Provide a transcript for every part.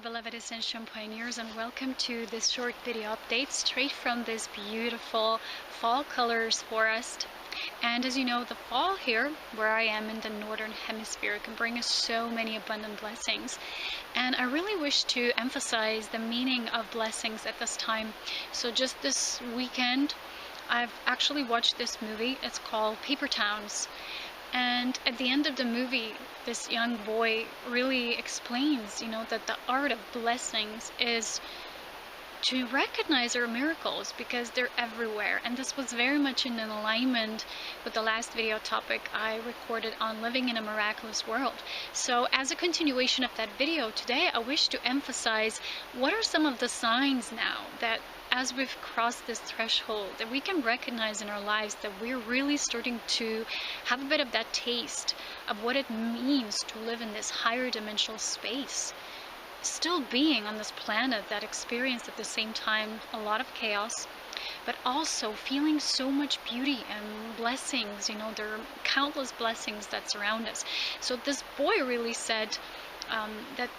our beloved Ascension Pioneers, and welcome to this short video update straight from this beautiful fall colors forest. And as you know, the fall here, where I am in the northern hemisphere, can bring us so many abundant blessings. And I really wish to emphasize the meaning of blessings at this time. So just this weekend, I've actually watched this movie. It's called Paper Towns. And at the end of the movie, this young boy really explains, that the art of blessings is to recognize our miracles because they're everywhere. And this was very much in alignment with the last video topic I recorded on living in a miraculous world. So as a continuation of that video, today I wish to emphasize what are some of the signs now that as we've crossed this threshold, that we can recognize in our lives that we're really starting to have a bit of that taste of what it means to live in this higher dimensional space. Still being on this planet that experienced at the same time a lot of chaos, but also feeling so much beauty and blessings. There are countless blessings that surround us. So this boy really said that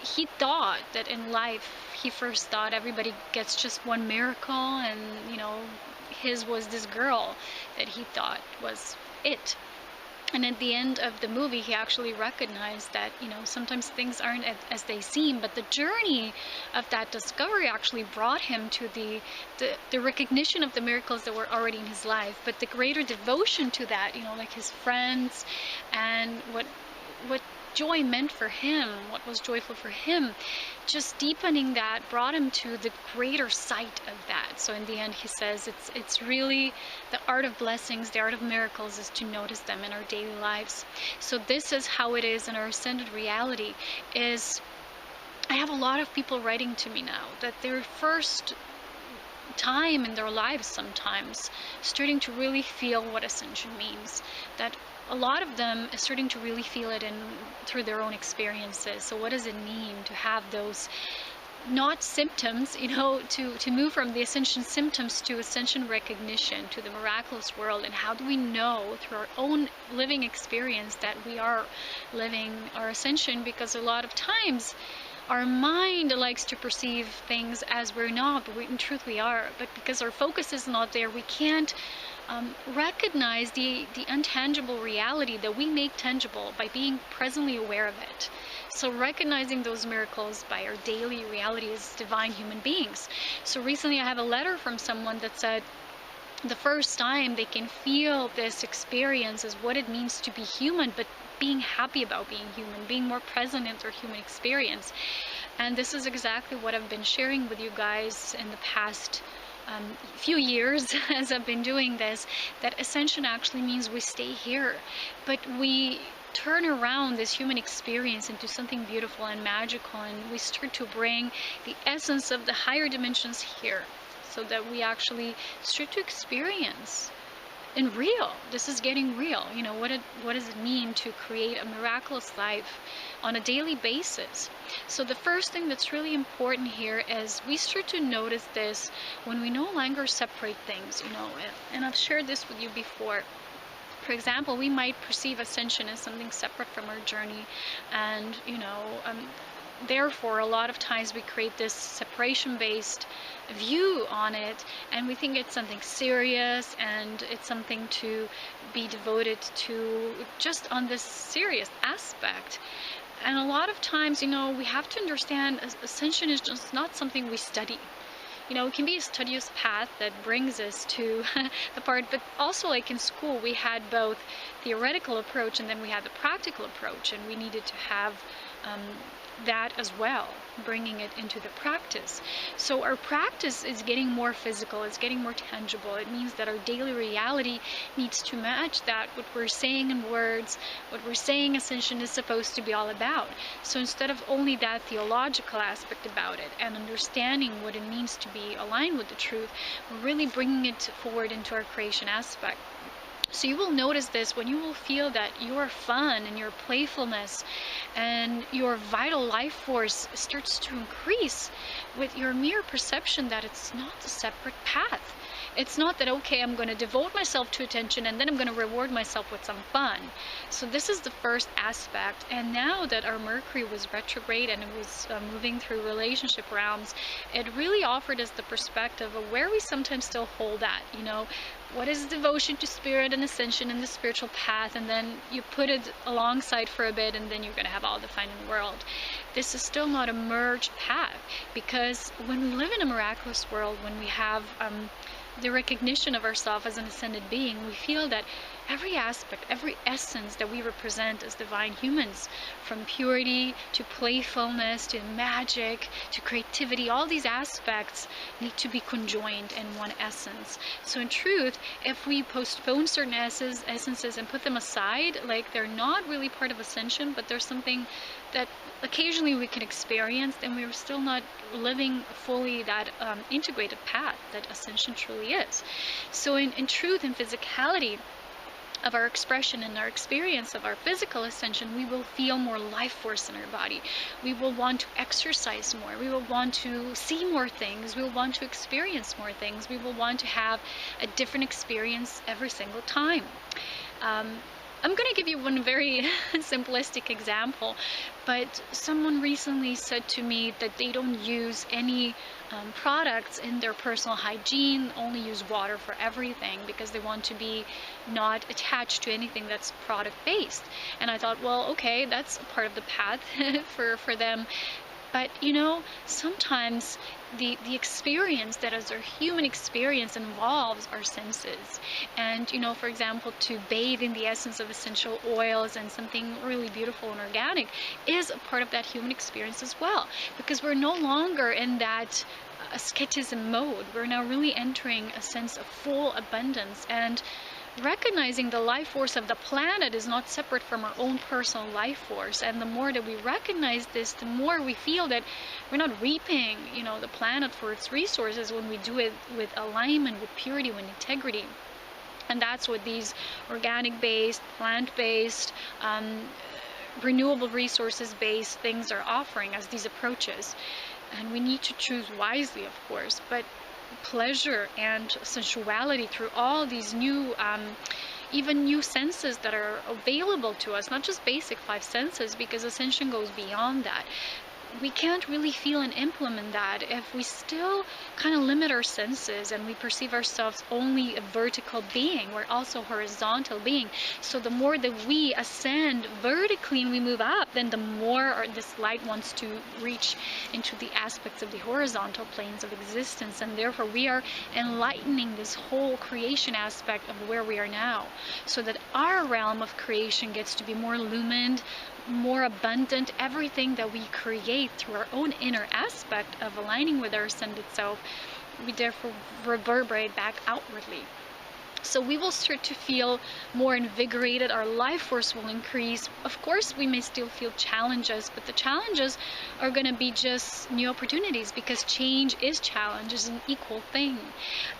he thought that in life, he first thought everybody gets just one miracle, and his was this girl that he thought was it. And at the end of the movie, he actually recognized that sometimes things aren't as they seem, but the journey of that discovery actually brought him to the recognition of the miracles that were already in his life, but the greater devotion to that, like his friends and what joy meant for him, what was joyful for him, just deepening that brought him to the greater sight of that. So in the end, he says it's really the art of blessings, the art of miracles is to notice them in our daily lives. So this is how it is in our ascended reality. Is I have a lot of people writing to me now that their first time in their lives sometimes starting to really feel what ascension means, that a lot of them is starting to really feel it through their own experiences. So what does it mean to have those not symptoms, to move from the ascension symptoms to ascension recognition, to the miraculous world? And how do we know through our own living experience that we are living our ascension? Because a lot of times our mind likes to perceive things as we're not, but in truth we are. But because our focus is not there, we can't recognize the untangible reality that we make tangible by being presently aware of it. So recognizing those miracles by our daily reality as divine human beings. So recently I have a letter from someone that said the first time they can feel this experience is what it means to be human, but being happy about being human, being more present in their human experience. And this is exactly what I've been sharing with you guys in the past few years as I've been doing this, that ascension actually means we stay here, but we turn around this human experience into something beautiful and magical, and we start to bring the essence of the higher dimensions here, so that we actually start to experience in real. This is getting real. What does it mean to create a miraculous life on a daily basis? So the first thing that's really important here is we start to notice this when we no longer separate things, and I've shared this with you before. For example, we might perceive ascension as something separate from our journey, and therefore a lot of times we create this separation-based view on it, and we think it's something serious and it's something to be devoted to just on this serious aspect. And a lot of times, we have to understand ascension is just not something we study. It can be a studious path that brings us to the part, but also like in school, we had both theoretical approach and then we had the practical approach, and we needed to have that as well, bringing it into the practice. So our practice is getting more physical, it's getting more tangible. It means that our daily reality needs to match that, what we're saying in words, what we're saying ascension is supposed to be all about. So instead of only that theological aspect about it and understanding what it means to be aligned with the truth, we're really bringing it forward into our creation aspect. So you will notice this when you will feel that your fun and your playfulness and your vital life force starts to increase with your mere perception that it's not a separate path. It's not that, okay, I'm going to devote myself to attention and then I'm going to reward myself with some fun. So this is the first aspect. And now that our Mercury was retrograde and it was moving through relationship realms, it really offered us the perspective of where we sometimes still hold at, you know, what is devotion to spirit and ascension and the spiritual path, and then you put it alongside for a bit and then you're going to have all the fun in the world. This is still not a merged path, because when we live in a miraculous world, when we have the recognition of ourselves as an ascended being, we feel that every aspect, every essence that we represent as divine humans, from purity to playfulness to magic to creativity, all these aspects need to be conjoined in one essence. So in truth, if we postpone certain essences and put them aside, like they're not really part of ascension, but there's something that occasionally we can experience, then we're still not living fully that integrated path that ascension truly is. So in truth, in physicality of our expression and our experience of our physical ascension, we will feel more life force in our body. We will want to exercise more. We will want to see more things. We will want to experience more things. We will want to have a different experience every single time. I'm going to give you one very simplistic example, but someone recently said to me that they don't use any products in their personal hygiene, only use water for everything, because they want to be not attached to anything that's product based. And I thought, well, okay, that's a part of the path for them. But you know, sometimes the experience that is our human experience involves our senses. And you know, for example, to bathe in the essence of essential oils and something really beautiful and organic is a part of that human experience as well, because we're no longer in that asceticism mode. We're now really entering a sense of full abundance, and recognizing the life force of the planet is not separate from our own personal life force. And the more that we recognize this, the more we feel that we're not reaping, you know, the planet for its resources when we do it with alignment, with purity, with integrity. And that's what these organic-based, plant-based, renewable resources-based things are offering us, these approaches. And we need to choose wisely, of course, but pleasure and sensuality through all these new even new senses that are available to us, not just basic 5 senses, because ascension goes beyond that. We can't really feel and implement that if we still kind of limit our senses and we perceive ourselves only a vertical being. We're also a horizontal being. So the more that we ascend vertically and we move up, then the more this light wants to reach into the aspects of the horizontal planes of existence. And therefore we are enlightening this whole creation aspect of where we are now, so that our realm of creation gets to be more illumined, more abundant. Everything that we create through our own inner aspect of aligning with our ascended self, we therefore reverberate back outwardly. So we will start to feel more invigorated, our life force will increase. Of course, we may still feel challenges, but the challenges are going to be just new opportunities, because change is challenge, is an equal thing.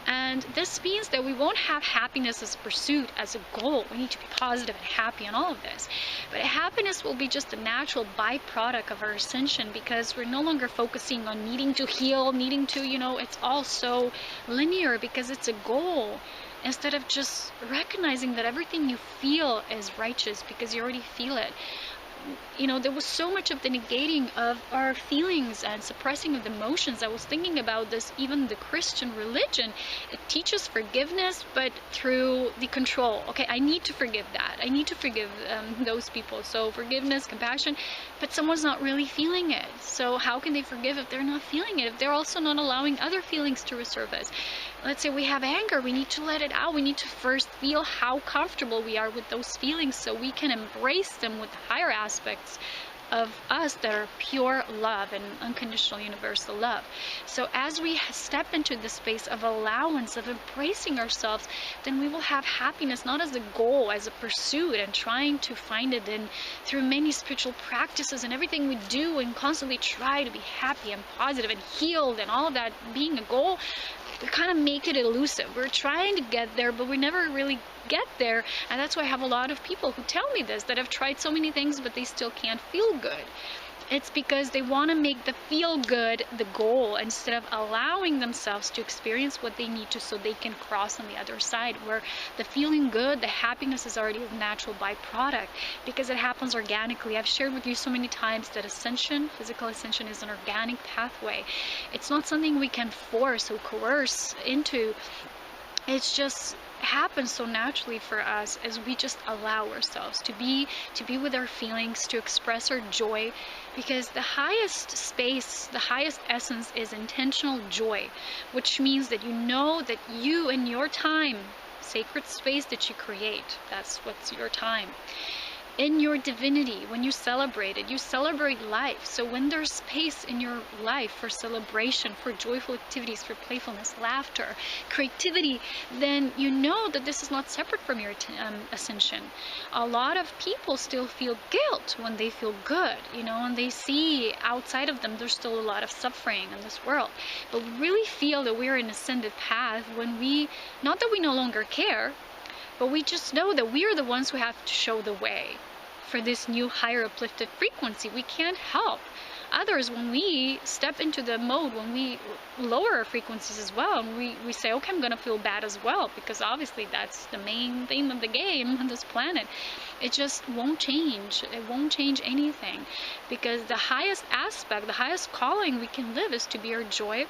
And this means that we won't have happiness as a pursuit, as a goal. We need to be positive and happy in all of this. But happiness will be just a natural byproduct of our ascension, because we're no longer focusing on needing to heal, needing to, you know, it's all so linear because it's a goal. Instead of just recognizing that everything you feel is righteous because you already feel it. You know, there was so much of the negating of our feelings and suppressing of the emotions. I was thinking about this, even the Christian religion, it teaches forgiveness, but through the control. Okay, I need to forgive that. I need to forgive those people. So forgiveness, compassion, but someone's not really feeling it. So how can they forgive if they're not feeling it? If they're also not allowing other feelings to resurface? Let's say we have anger, we need to let it out. We need to first feel how comfortable we are with those feelings so we can embrace them with the higher aspects of us that are pure love and unconditional universal love. So as we step into the space of allowance, of embracing ourselves, then we will have happiness not as a goal, as a pursuit, and trying to find it in through many spiritual practices and everything we do, and constantly try to be happy and positive and healed and all of that being a goal. We kind of make it elusive. We're trying to get there, but we never really get there. And that's why I have a lot of people who tell me this, that have tried so many things, but they still can't feel good. It's because they want to make the feel good the goal instead of allowing themselves to experience what they need to, so they can cross on the other side, where the feeling good, the happiness is already a natural byproduct because it happens organically. I've shared with you so many times that ascension, physical ascension, is an organic pathway. It's not something we can force or coerce into. It's just happens so naturally for us as we just allow ourselves to be with our feelings, to express our joy, because the highest space, the highest essence is intentional joy, which means that you know that you and your time, sacred space that you create, that's what's your time. In your divinity, when you celebrate it, you celebrate life. So when there's space in your life for celebration, for joyful activities, for playfulness, laughter, creativity, then you know that this is not separate from your ascension. A lot of people still feel guilt when they feel good, you know, and they see outside of them there's still a lot of suffering in this world. But we really feel that we're in an ascended path when we, not that we no longer care, but we just know that we are the ones who have to show the way for this new higher uplifted frequency. We can't help others when we step into the mode, when we lower our frequencies as well, and we say, okay, I'm gonna feel bad as well, because obviously that's the main theme of the game on this planet. It just won't change. It won't change anything, because the highest aspect, the highest calling we can live is to be our joy,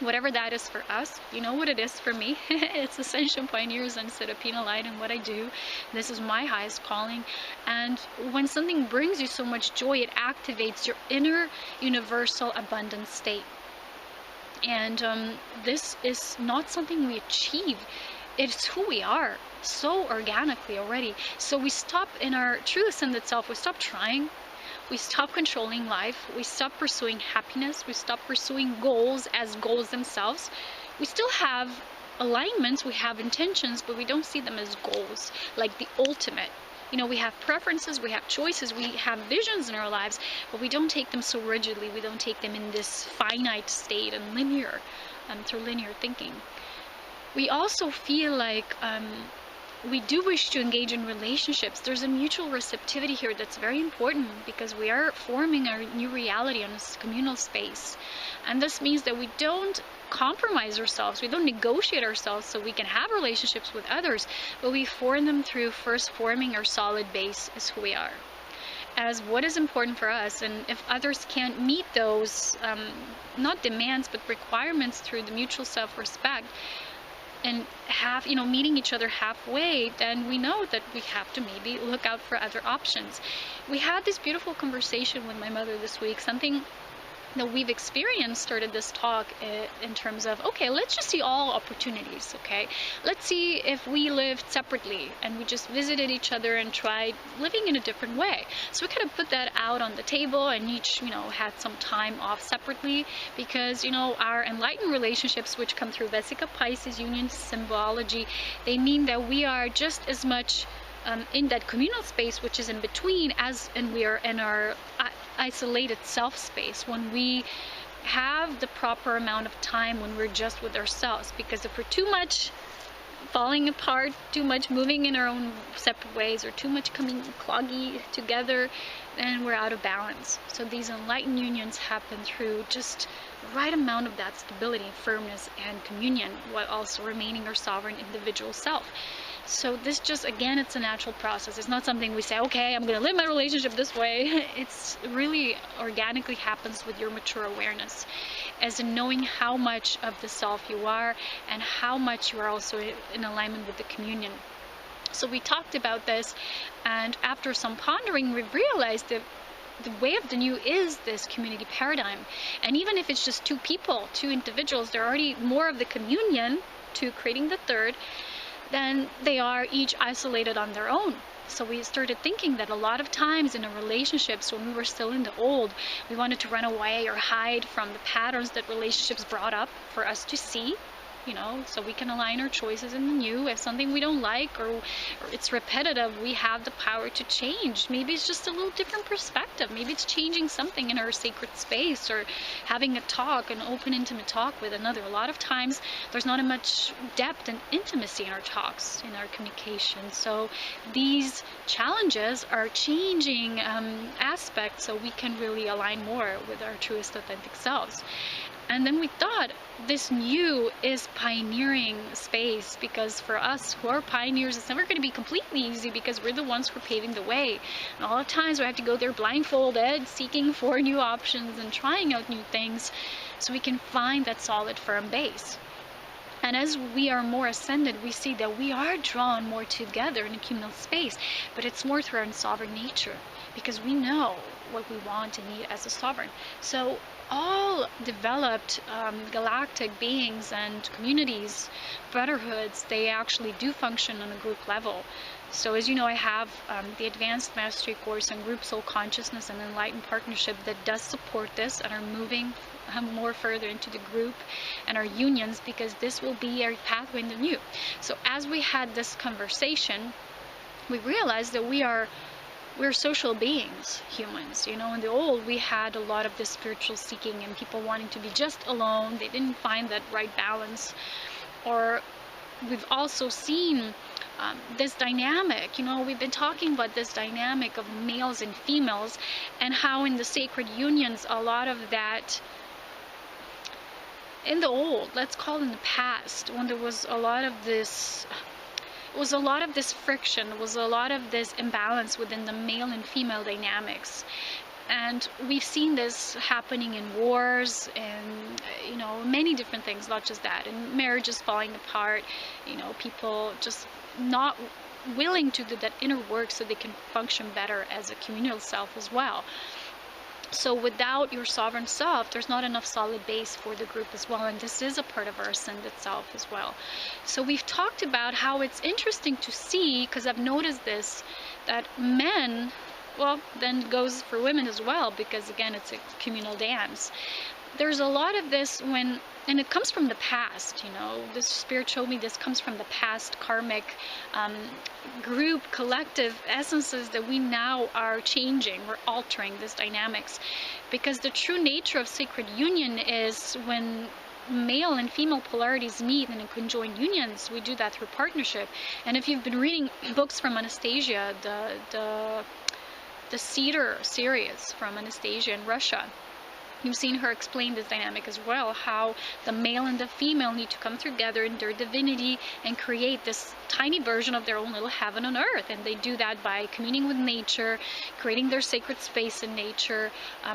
whatever that is for us. You know what it is for me? It's Ascension Pioneers and Serapina Light, and what I do. This is my highest calling. And when something brings you so much joy, it activates your inner universal abundant state. And this is not something we achieve. It's who we are, so organically already. So we stop in our true ascended self. We stop trying. We stop controlling life. We stop pursuing happiness. We stop pursuing goals as goals themselves. We still have alignments, we have intentions, but we don't see them as goals, like the ultimate. You know, we have preferences, we have choices, we have visions in our lives, but we don't take them so rigidly. We don't take them in this finite state and linear, through linear thinking. We also feel like we do wish to engage in relationships. There's a mutual receptivity here that's very important, because we are forming our new reality on this communal space. And this means that we don't compromise ourselves, we don't negotiate ourselves so we can have relationships with others, but we form them through first forming our solid base as who we are, as what is important for us. And if others can't meet those, not demands, but requirements through the mutual self-respect, and have, you know, meeting each other halfway, then we know that we have to maybe look out for other options. We had this beautiful conversation with my mother this week, something that we've experienced started this talk in terms of, okay, let's just see all opportunities, okay? Let's see if we lived separately and we just visited each other and tried living in a different way. So we kind of put that out on the table, and each, you know, had some time off separately, because, you know, our enlightened relationships, which come through Vesica Pisces union symbology, they mean that we are just as much in that communal space, which is in between, and we are in our isolated self space, when we have the proper amount of time when we're just with ourselves. Because if we're too much falling apart, too much moving in our own separate ways, or too much coming cloggy together, then we're out of balance. So these enlightened unions happen through just the right amount of that stability, firmness, and communion, while also remaining our sovereign individual self. So this just, again, it's a natural process. It's not something we say, okay, I'm going to live my relationship this way. It's really organically happens with your mature awareness, as in knowing how much of the self you are and how much you are also in alignment with the communion. So we talked about this, and after some pondering, we've realized that the way of the new is this community paradigm. And even if it's just two people, two individuals, they're already more of the communion to creating the third, then they are each isolated on their own. So we started thinking that a lot of times in our relationships, when we were still in the old, we wanted to run away or hide from the patterns that relationships brought up for us to see. you know, so we can align our choices in the new. If something we don't like or it's repetitive, we have the power to change. Maybe it's just a little different perspective. Maybe it's changing something in our sacred space, or having a talk, an open, intimate talk with another. A lot of times there's not much depth and intimacy in our talks, in our communication. So these challenges are changing aspects so we can really align more with our truest authentic selves. And then we thought this new is pioneering space, because for us who are pioneers, it's never going to be completely easy, because we're the ones who are paving the way. And all the times we have to go there blindfolded, seeking for new options and trying out new things so we can find that solid, firm base. And as we are more ascended, we see that we are drawn more together in a communal space, but it's more through our sovereign nature, because we know what we want and need as a sovereign. So all developed galactic beings and communities, brotherhoods, they actually do function on a group level. So as you know, I have the Advanced Mastery course on Group Soul Consciousness and Enlightened Partnership that does support this, and are moving more further into the group and our unions, because this will be our pathway in the new. So as we had this conversation, we realized that we're social beings, humans. You know, in the old, we had a lot of this spiritual seeking and people wanting to be just alone. They didn't find that right balance. Or we've also seen this dynamic, you know, we've been talking about this dynamic of males and females, and how in the sacred unions, a lot of that in the old, let's call it in the past, when there was a lot of this, was a lot of this friction, was a lot of this imbalance within the male and female dynamics. And we've seen this happening in wars and, you know, many different things, not just that, and marriages falling apart, you know, people just not willing to do that inner work so they can function better as a communal self as well. So without your sovereign self, there's not enough solid base for the group as well, and this is a part of our ascended self as well. So we've talked about how it's interesting to see, because I've noticed this, that men, well, then goes for women as well, because again, it's a communal dance. There's a lot of this when, and it comes from the past, you know, this spirit showed me this comes from the past karmic group, collective essences that we now are changing, we're altering this dynamics. Because the true nature of sacred union is when male and female polarities meet in conjoined unions, we do that through partnership. And if you've been reading books from Anastasia, the Cedar series from Anastasia in Russia, you've seen her explain this dynamic as well, how the male and the female need to come together in their divinity and create this tiny version of their own little heaven on earth. And they do that by communing with nature, creating their sacred space in nature,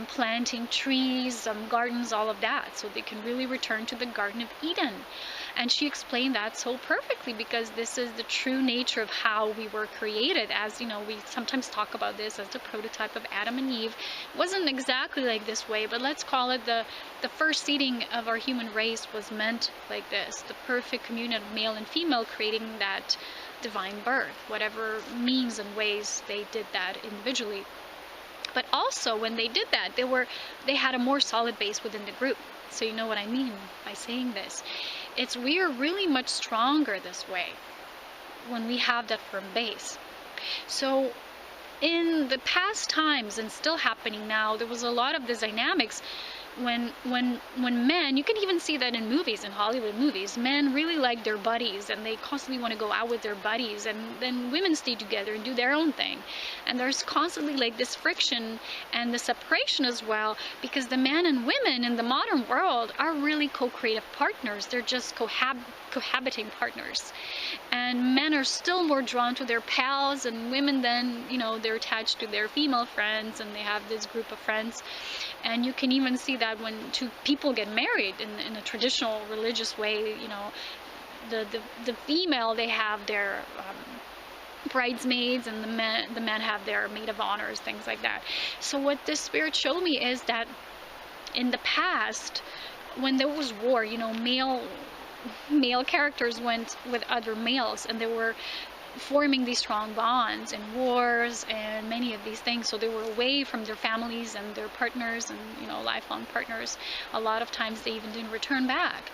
planting trees, gardens, all of that, so they can really return to the Garden of Eden. And she explained that so perfectly, because this is the true nature of how we were created. As you know, we sometimes talk about this as the prototype of Adam and Eve. It wasn't exactly like this way, but let's call it the first seeding of our human race was meant like this, the perfect communion of male and female, creating that divine birth, whatever means and ways they did that individually. But also when they did that, they had a more solid base within the group. So you know what I mean by saying this. We are really much stronger this way when we have that firm base. So in the past times, and still happening now, there was a lot of these dynamics when men, you can even see that in movies, in Hollywood movies, men really like their buddies and they constantly want to go out with their buddies, and then women stay together and do their own thing. And there's constantly like this friction and the separation as well, because the men and women in the modern world are really co-creative partners. They're just cohabiting partners. And men are still more drawn to their pals, and women then, you know, they're attached to their female friends and they have this group of friends. And you can even see that when two people get married in a traditional religious way, you know, the female, they have their bridesmaids, and the men have their maid of honors, things like that. So what this spirit showed me is that in the past, when there was war, you know, male characters went with other males, and there were forming these strong bonds and wars and many of these things. So they were away from their families and their partners and, you know, lifelong partners. A lot of times they even didn't return back.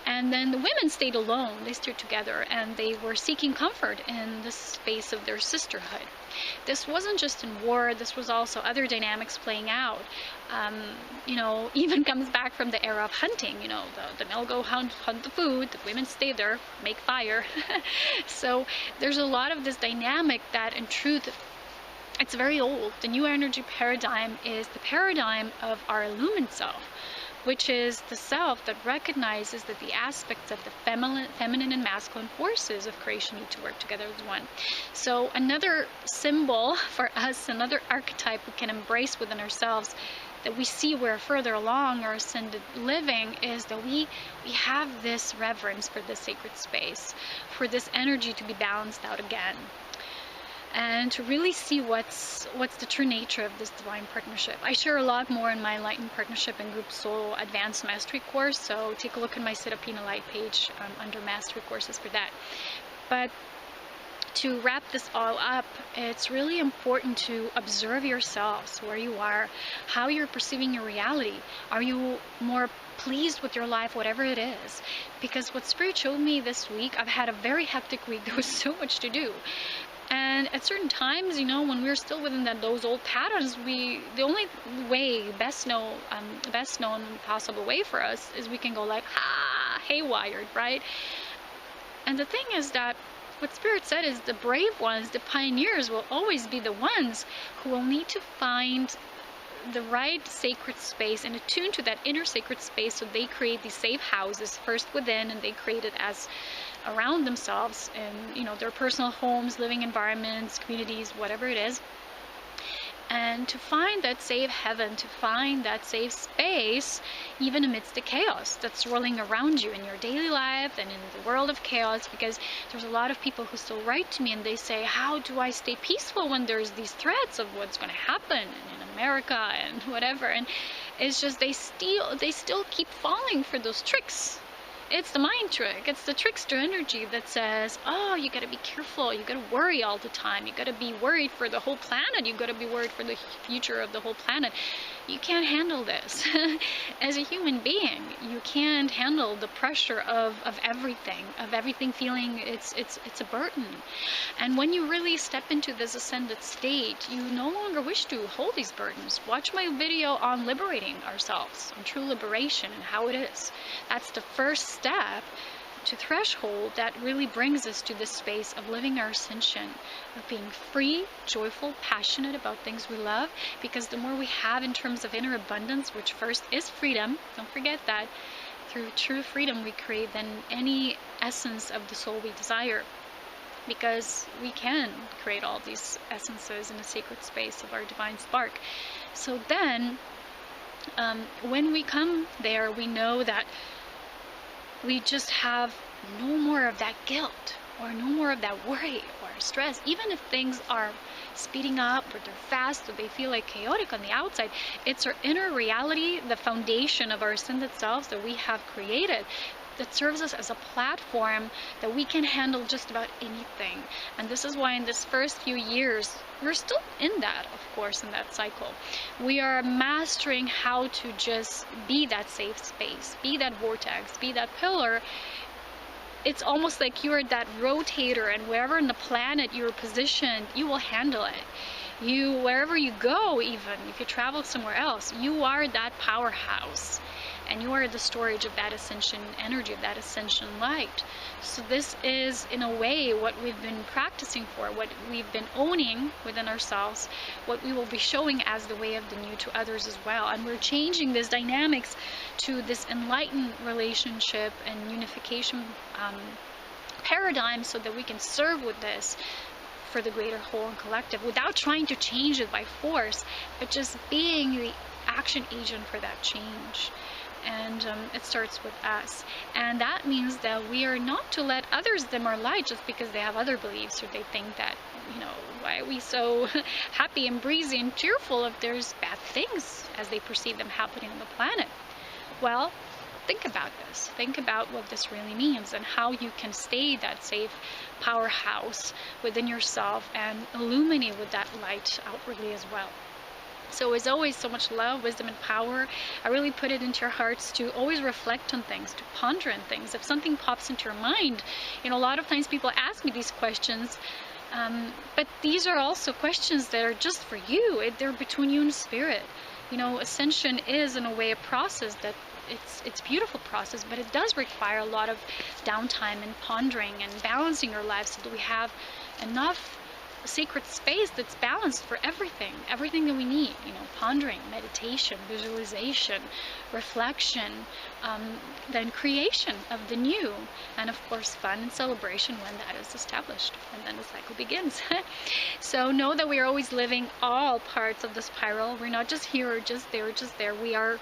And then the women stayed alone. They stayed together, and they were seeking comfort in the space of their sisterhood. This wasn't just in war, this was also other dynamics playing out. You know, even comes back from the era of hunting. You know, the male go hunt the food, the women stay there, make fire. So there's a lot of this dynamic that in truth, it's very old. The new energy paradigm is the paradigm of our illumined self, which is the self that recognizes that the aspects of the feminine and masculine forces of creation need to work together as one. So another symbol for us, another archetype we can embrace within ourselves, that we see we're further along our ascended living, is that we have this reverence for this sacred space, for this energy to be balanced out again, and to really see what's the true nature of this divine partnership. I share a lot more in my Enlightened Partnership and Group Soul Advanced Mastery course, so take a look at my Serapina Light page under Mastery Courses for that. But to wrap this all up, it's really important to observe yourselves, where you are, how you're perceiving your reality. Are you more pleased with your life, whatever it is? Because what Spirit showed me this week, I've had a very hectic week. There was so much to do. And at certain times, you know, when we're still within those old patterns, the only way, best known possible way for us, is we can go like, haywired, right? And the thing is that what Spirit said is the brave ones, the pioneers, will always be the ones who will need to find the right sacred space and attune to that inner sacred space. So they create these safe houses first within, and they create it as around themselves in, you know, their personal homes, living environments, communities, whatever it is. And to find that safe heaven, to find that safe space, even amidst the chaos that's swirling around you in your daily life and in the world of chaos. Because there's a lot of people who still write to me and they say, how do I stay peaceful when there's these threats of what's going to happen in America and whatever? And it's just they still keep falling for those tricks. It's the mind trick. It's the trickster energy that says, oh, you gotta be careful. You gotta worry all the time. You gotta be worried for the whole planet. You gotta be worried for the future of the whole planet. You can't handle this. As a human being, you can't handle the pressure of everything feeling it's a burden. And when you really step into this ascended state, you no longer wish to hold these burdens. Watch my video on liberating ourselves, on true liberation and how it is. That's the first step to threshold that really brings us to this space of living our ascension, of being free, joyful, passionate about things we love. Because the more we have in terms of inner abundance, which first is freedom, don't forget that, through true freedom we create then any essence of the soul we desire. Because we can create all these essences in the sacred space of our divine spark. So then, when we come there, we know that we just have no more of that guilt, or no more of that worry or stress. Even if things are speeding up, or they're fast, or they feel like chaotic on the outside, it's our inner reality, the foundation of our ascended selves that we have created, that serves us as a platform that we can handle just about anything. And this is why in this first few years, we're still in that, of course, in that cycle. We are mastering how to just be that safe space, be that vortex, be that pillar. It's almost like you're that rotator, and wherever in the planet you're positioned, you will handle it. Wherever you go, even if you travel somewhere else, you are that powerhouse. And you are the storage of that ascension energy, of that ascension light. So this is, in a way, what we've been practicing for, what we've been owning within ourselves, what we will be showing as the way of the new to others as well. And we're changing these dynamics to this enlightened relationship and unification paradigm, so that we can serve with this for the greater whole and collective, without trying to change it by force, but just being the action agent for that change. And it starts with us. And that means that we are not to let others dim our light just because they have other beliefs, or they think that, you know, why are we so happy and breezy and cheerful if there's bad things as they perceive them happening on the planet? Well, think about this. Think about what this really means and how you can stay that safe powerhouse within yourself and illuminate with that light outwardly as well. So as always, so much love, wisdom, and power. I really put it into your hearts to always reflect on things, to ponder on things. If something pops into your mind, you know, a lot of times people ask me these questions, but these are also questions that are just for you. They're between you and spirit. You know, ascension is in a way a process that it's a beautiful process, but it does require a lot of downtime and pondering and balancing our lives so that we have enough sacred space that's balanced for everything that we need. You know, pondering, meditation, visualization, reflection, then creation of the new, and of course fun and celebration when that is established, and then the cycle begins. So know that we are always living all parts of the spiral. We're not just here or just there or just there. We are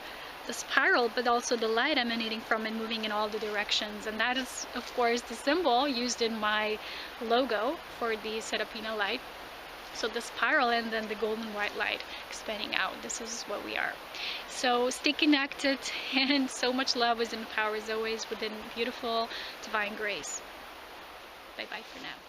the spiral, but also the light emanating from and moving in all the directions. And that is, of course, the symbol used in my logo for the Serapina light. So the spiral and then the golden white light expanding out. This is what we are. So stay connected, and so much love, wisdom, and power as always within beautiful divine grace. Bye bye for now.